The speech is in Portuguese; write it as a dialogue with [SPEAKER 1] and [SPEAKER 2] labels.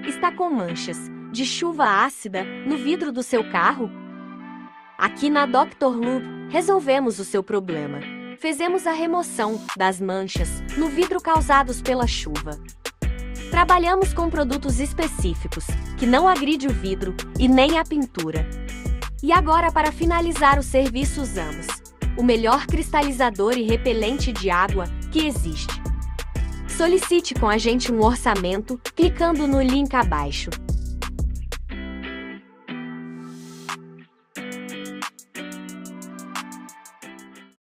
[SPEAKER 1] Está com manchas de chuva ácida no vidro do seu carro? Aqui na Dr. Lube, resolvemos o seu problema. Fizemos a remoção das manchas no vidro causados pela chuva. Trabalhamos com produtos específicos, que não agride o vidro e nem a pintura. E agora, para finalizar o serviço, usamos o melhor cristalizador e repelente de água que existe. Solicite com a gente um orçamento clicando no link abaixo.